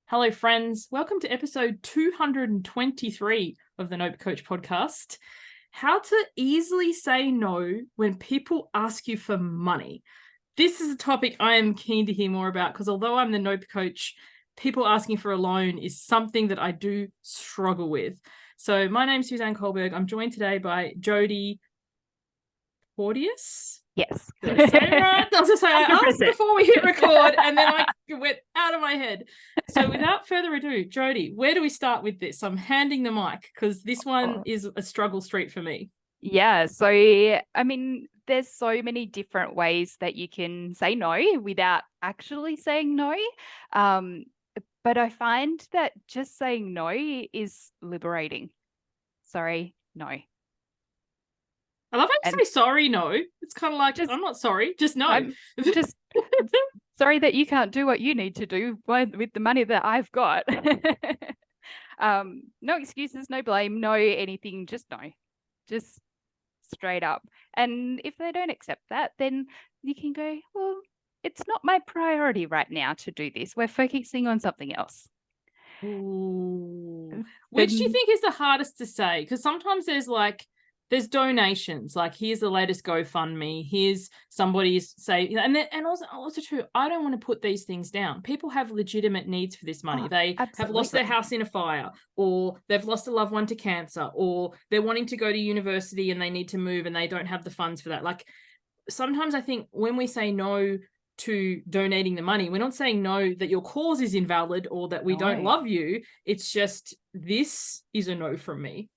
Hello, friends. Welcome to episode 223 of the Nope Coach podcast. How to easily say no when people ask you for money. This is a topic I am keen to hear more about because although I'm the Nope Coach, people asking for a loan is something that I do struggle with. So my name's Suzanne Culberg. I'm joined today by Jodi Porteous. Yes. Did I say it right? I was just saying, I asked 100%. before we hit record and then I went out of my head. So without further ado, Jodi, where do we start with this? I'm handing the mic because this one is a struggle street for me. Yeah. So, I mean, there's so many different ways that you can say no without actually saying no. But I find that just saying no is liberating. Sorry, no. I love how you say sorry, no. It's kind of like, I'm not sorry, just no. I'm just sorry that you can't do what you need to do with the money that I've got. No excuses, no blame, no anything, just no. Just straight up. And if they don't accept that, then you can go, well, it's not my priority right now to do this. We're focusing on something else. Ooh. Which do you think is the hardest to say? Because sometimes there's donations, like here's the latest GoFundMe, here's somebody's say, and also too, I don't want to put these things down. People have legitimate needs for this money. They have lost their house in a fire, or they've lost a loved one to cancer, or they're wanting to go to university and they need to move and they don't have the funds for that. Like sometimes I think when we say no to donating the money, we're not saying no that your cause is invalid or that we don't love you. It's just, this is a no from me.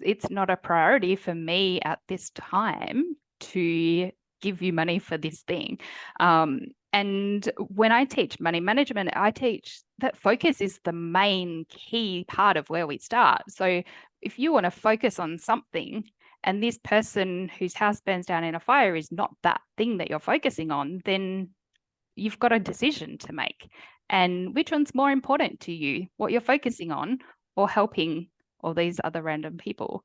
It's not a priority for me at this time to give you money for this thing. And when I teach money management, I teach that focus is the main key part of where we start. So if you want to focus on something and this person whose house burns down in a fire is not that thing that you're focusing on, then you've got a decision to make. And which one's more important to you, what you're focusing on or helping all these other random people?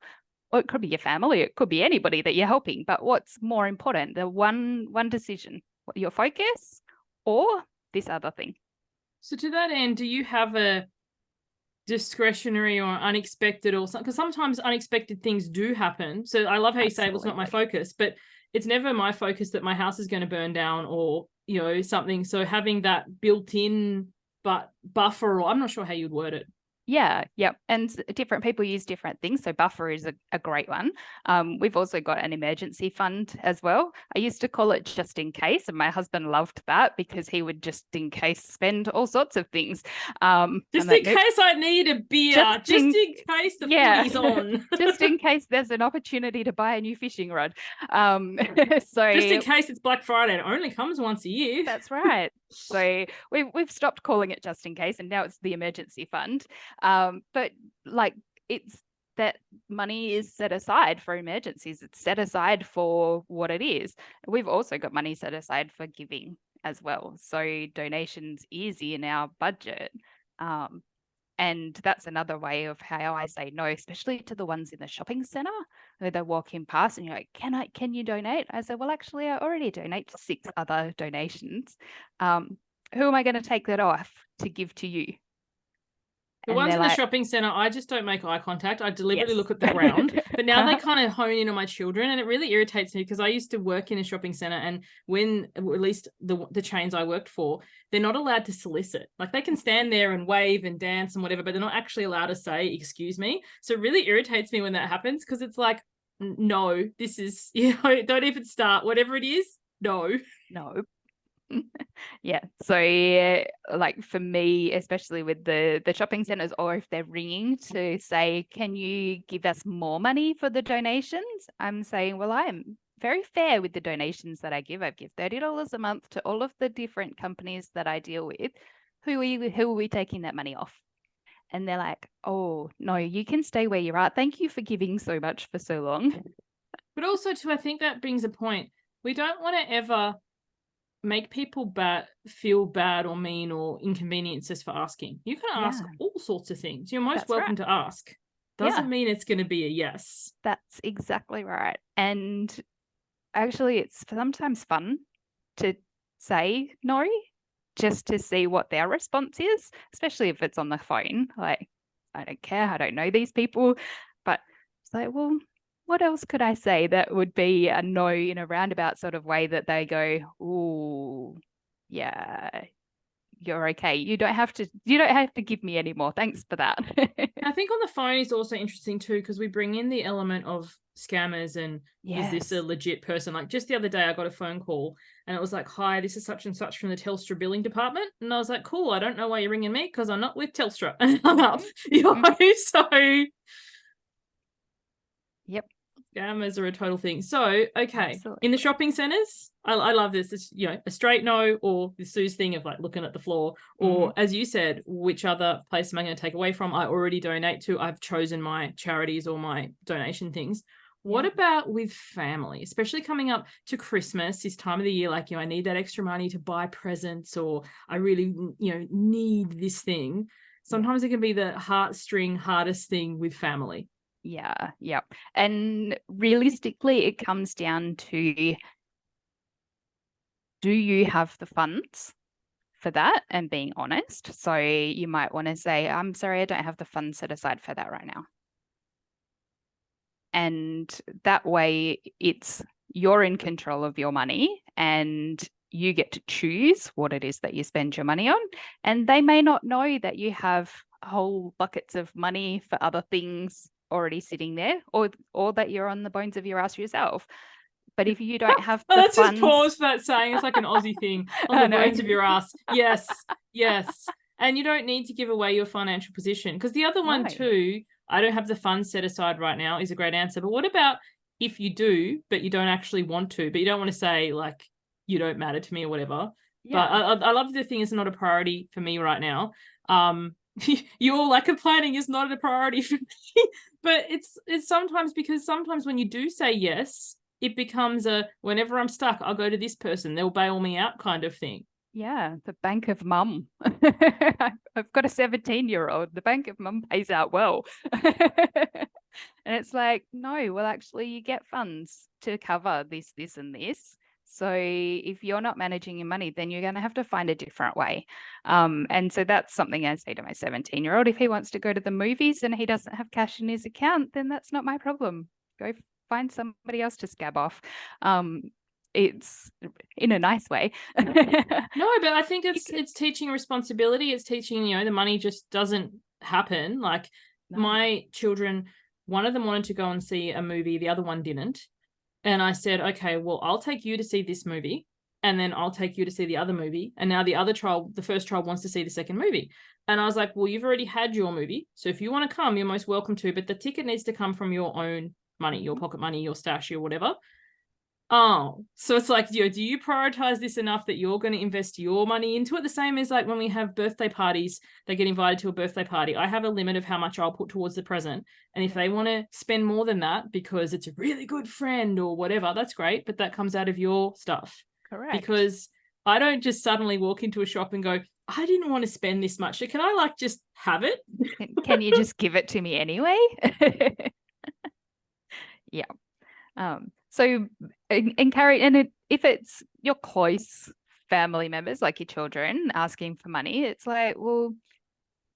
Or it could be your family, it could be anybody that you're helping, but what's more important? The one decision, your focus or this other thing? So to that end, do you have a discretionary or unexpected or something? Because sometimes unexpected things do happen. So I love how you say, well, it's not my focus, but it's never my focus that my house is going to burn down or, you know, something. So having that built in but buffer, or I'm not sure how you'd word it. Yeah. And different people use different things. So buffer is a great one. We've also got an emergency fund as well. I used to call it just in case, and my husband loved that because he would just in case spend all sorts of things. Just in case I need a beer, just in case the footy's on. Just in case there's an opportunity to buy a new fishing rod. So just in case it's Black Friday, it only comes once a year. That's right. So we've stopped calling it just in case, and now it's the emergency fund. But like it's that money is set aside for emergencies. It's set aside for what it is. We've also got money set aside for giving as well. So donations is in our budget. And that's another way of how I say no, especially to the ones in the shopping centre where they're walking past and you're like, can you donate? I said, well, actually, I already donate to 6 other donations. Who am I going to take that off to give to you? The ones in the shopping centre, I just don't make eye contact. I deliberately look at the ground. But now they kind of hone in on my children, and it really irritates me because I used to work in a shopping centre, and when at least the chains I worked for, they're not allowed to solicit. Like they can stand there and wave and dance and whatever, but they're not actually allowed to say, excuse me. So it really irritates me when that happens because it's like, no, this is, don't even start. Whatever it is, no. Yeah. So like for me, especially with the shopping centers, or if they're ringing to say, can you give us more money for the donations? I'm saying, well, I'm very fair with the donations that I give. I give $30 a month to all of the different companies that I deal with. Who are we taking that money off? And they're like, oh, no, you can stay where you're at. Thank you for giving so much for so long. But also too, I think that brings a point. We don't want to ever make people feel bad or mean or inconvenienced just for asking. You can ask all sorts of things. You're most welcome to ask. Doesn't mean it's going to be a yes. That's exactly right. And actually, it's sometimes fun to say no just to see what their response is, especially if it's on the phone. Like, I don't care, I don't know these people, but it's like, well, what else could I say that would be a no in a roundabout sort of way that they go, oh, yeah, you're okay. You don't have to give me any more. Thanks for that. I think on the phone is also interesting too, because we bring in the element of scammers and is this a legit person? Like just the other day I got a phone call and it was like, hi, this is such and such from the Telstra billing department. And I was like, cool, I don't know why you're ringing me because I'm not with Telstra. And hung up. You know, so Yep. Scammers are a total thing. So, okay. Absolutely. In the shopping centers, I love this. It's, you know, a straight no, or the Sue's thing of like looking at the floor, or as you said, which other place am I going to take away from? I already donate to. I've chosen my charities or my donation things. What about with family, especially coming up to Christmas, this time of the year, like, you know, I need that extra money to buy presents, or I really, you know, need this thing. Sometimes it can be the heartstring hardest thing with family. Yeah. Yep. And realistically, it comes down to, do you have the funds for that, and being honest? So you might want to say, I'm sorry, I don't have the funds set aside for that right now. And that way you're in control of your money and you get to choose what it is that you spend your money on. And they may not know that you have whole buckets of money for other things already sitting there, or that you're on the bones of your ass yourself. But if you don't have the Let's funds... just pause for that saying. It's like an Aussie thing. On the bones of your ass. Yes, yes. And you don't need to give away your financial position. Because the other one too, I don't have the funds set aside right now, is a great answer. But what about if you do, but you don't actually want to, but you don't want to say like, you don't matter to me or whatever. Yeah. But I love the thing is not a priority for me right now. Your lack of planning is not a priority for me. But it's sometimes, because sometimes when you do say yes, it becomes a, whenever I'm stuck, I'll go to this person, they'll bail me out kind of thing. Yeah, the bank of mum. I've got a 17-year-old. The bank of mum pays out well. And it's like, no, well, actually, you get funds to cover this, this, and this. So if you're not managing your money, then you're going to have to find a different way. And so that's something I say to my 17-year-old. If he wants to go to the movies and he doesn't have cash in his account, then that's not my problem. Go find somebody else to scab off. It's in a nice way. No, but I think it's teaching responsibility. It's teaching, you know, the money just doesn't happen. Like my children, one of them wanted to go and see a movie, the other one didn't. And I said, okay, well, I'll take you to see this movie, and then I'll take you to see the other movie. And now the first child wants to see the second movie. And I was like, well, you've already had your movie. So if you want to come, you're most welcome to, but the ticket needs to come from your own money, your pocket money, your stash, or whatever. Oh, so it's like, you know, do you prioritize this enough that you're going to invest your money into it? The same as like when we have birthday parties, they get invited to a birthday party. I have a limit of how much I'll put towards the present. And if they want to spend more than that because it's a really good friend or whatever, that's great. But that comes out of your stuff. Correct. Because I don't just suddenly walk into a shop and go, I didn't want to spend this much. So can I like just have it? Can you just give it to me anyway? Yeah. So encourage, and if it's your close family members, like your children, asking for money, it's like, well,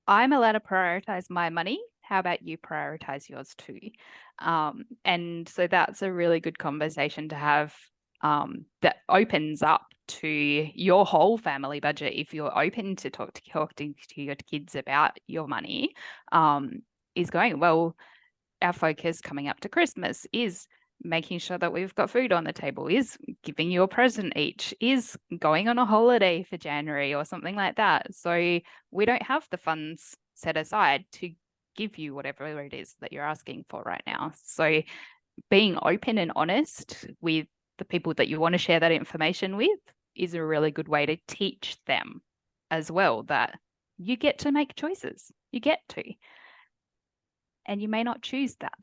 I'm allowed to prioritize my money. How about you prioritize yours too? And so that's a really good conversation to have, that opens up to your whole family budget. If you're open to talking to your kids about your money, is going, well, our focus coming up to Christmas is making sure that we've got food on the table, is giving you a present each, is going on a holiday for January or something like that. So we don't have the funds set aside to give you whatever it is that you're asking for right now. So being open and honest with the people that you want to share that information with is a really good way to teach them as well that you get to make choices. You get to. And you may not choose that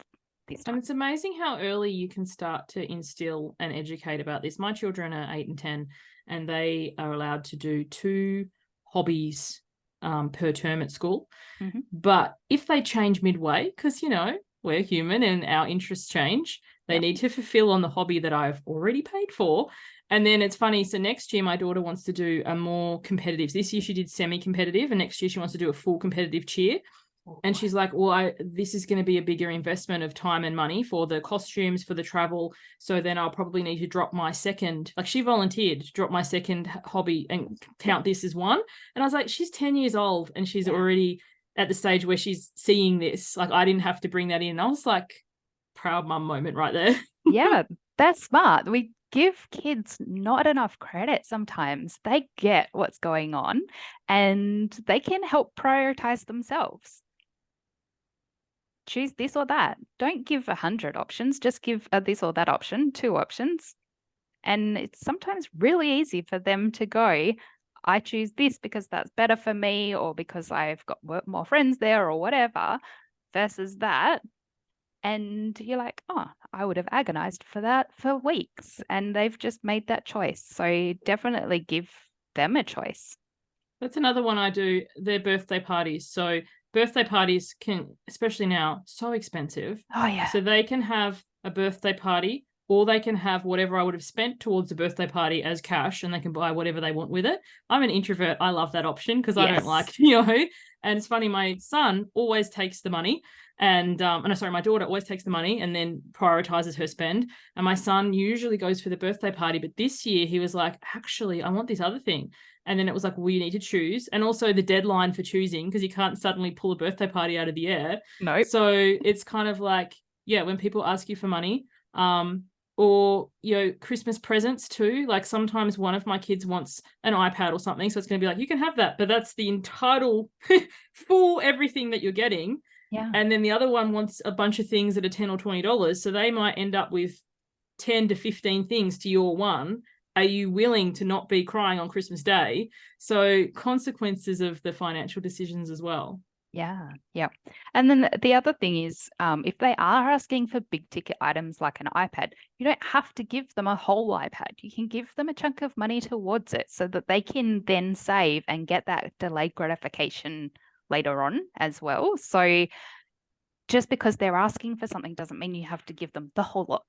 this time. And it's amazing how early you can start to instill and educate about this. My children are 8 and 10, and they are allowed to do 2 hobbies per term at school. Mm-hmm. But if they change midway, because, you know, we're human and our interests change, they need to fulfill on the hobby that I've already paid for. And then it's funny. So next year, my daughter wants to do a more competitive. This year she did semi-competitive, and next year she wants to do a full competitive cheer. And she's like, well, this is going to be a bigger investment of time and money for the costumes, for the travel. So then I'll probably need to drop my second, like she volunteered to drop my second hobby and count this as one. And I was like, she's 10 years old and she's already at the stage where she's seeing this. Like I didn't have to bring that in. I was like, proud mum moment right there. Yeah, that's smart. We give kids not enough credit sometimes. They get what's going on and they can help prioritize themselves. Choose this or that. Don't give 100 options. Just give a this or that option, 2 options. And it's sometimes really easy for them to go, I choose this because that's better for me, or because I've got more friends there, or whatever, versus that. And you're like, oh, I would have agonized for that for weeks. And they've just made that choice. So definitely give them a choice. That's another one I do, their birthday parties. So birthday parties can, especially now, so expensive. Oh, yeah. So they can have a birthday party, or they can have whatever I would have spent towards the birthday party as cash, and they can buy whatever they want with it. I'm an introvert. I love that option because I don't like, and it's funny, my son always takes the money and my daughter always takes the money and then prioritizes her spend. And my son usually goes for the birthday party. But this year he was like, actually, I want this other thing. And then it was like, well, you need to choose. And also the deadline for choosing, because you can't suddenly pull a birthday party out of the air. Nope. So it's kind of like, when people ask you for money, or, Christmas presents too. Like sometimes one of my kids wants an iPad or something. So it's going to be like, you can have that, but that's the entitled full everything that you're getting. Yeah. And then the other one wants a bunch of things that are $10 or $20. So they might end up with 10 to 15 things to your one. Are you willing to not be crying on Christmas Day? So consequences of the financial decisions as well. Yeah. Yeah. And then the other thing is, if they are asking for big ticket items like an iPad, you don't have to give them a whole iPad. You can give them a chunk of money towards it so that they can then save and get that delayed gratification later on as well. So just because they're asking for something doesn't mean you have to give them the whole lot.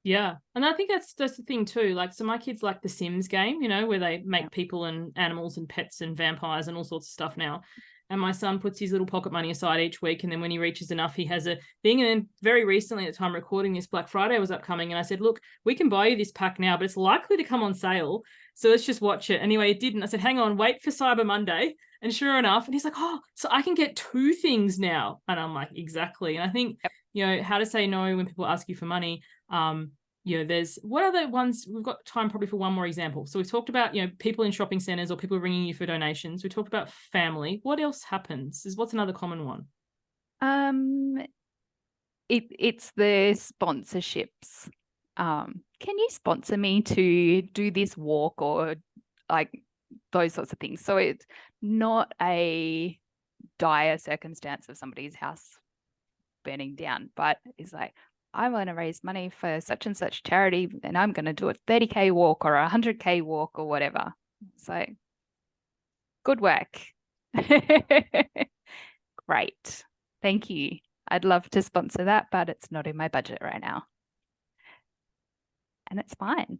Yeah. And I think that's the thing too. Like, so my kids like the Sims game, where they make people and animals and pets and vampires and all sorts of stuff now. And my son puts his little pocket money aside each week. And then when he reaches enough, he has a thing. And then very recently at the time recording this, Black Friday was upcoming. And I said, look, we can buy you this pack now, but it's likely to come on sale. So let's just watch it. Anyway, it didn't. I said, hang on, wait for Cyber Monday. And sure enough, and he's like, oh, so I can get 2 things now. And I'm like, exactly. And I think, how to say no when people ask you for money. There's what are the ones, we've got time probably for one more example. So we've talked about, people in shopping centers or people ringing you for donations. We talked about family. What else happens? What's another common one? It's the sponsorships. Can you sponsor me to do this walk, or like those sorts of things? So it's not a dire circumstance of somebody's house burning down, but it's like, I want to raise money for such and such charity, and I'm going to do a 30K walk or a 100K walk or whatever. So good work. Great. Thank you. I'd love to sponsor that, but it's not in my budget right now. And it's fine.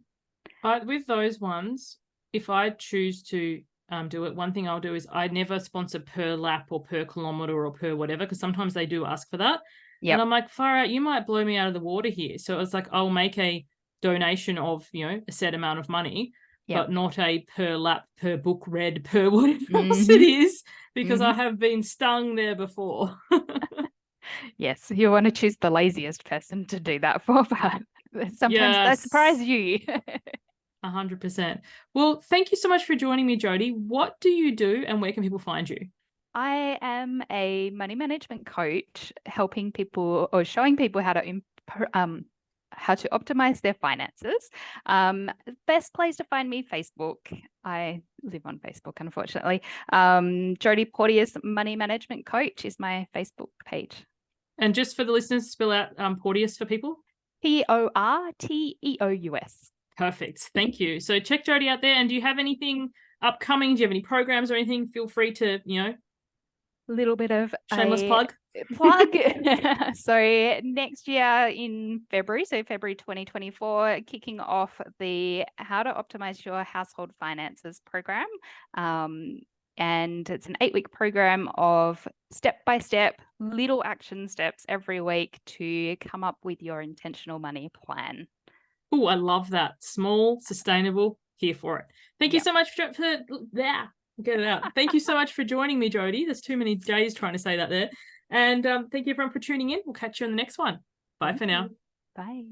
But with those ones, if I choose to do it, one thing I'll do is I never sponsor per lap or per kilometer or per whatever, because sometimes they do ask for that. Yep. And I'm like, far out, you might blow me out of the water here. So it's like, I'll make a donation of, a set amount of money, but not a per lap, per book read, per whatever else it is, because I have been stung there before. Yes, you want to choose the laziest person to do that for, but sometimes they surprise you. 100%. Well, thank you so much for joining me, Jodi. What do you do and where can people find you? I am a money management coach, helping people or showing people how to optimize their finances. Best place to find me, Facebook. I live on Facebook, unfortunately. Jodi Porteous Money Management Coach is my Facebook page. And just for the listeners, spell out Porteous for people. Porteous. Perfect. Thank you. So check Jodi out there. And do you have anything upcoming? Do you have any programs or anything? Feel free to, little bit of Shameless a plug. So next year in February, so February 2024, kicking off the How to Optimize Your Household Finances program. And it's an 8-week program of step-by-step little action steps every week to come up with your intentional money plan. Oh, I love that. Small, sustainable, here for it. Thank you so much for get it out. Thank you so much for joining me, Jodi. There's too many J's trying to say that there. And thank you everyone for tuning in. We'll catch you on the next one. Bye for now. Bye.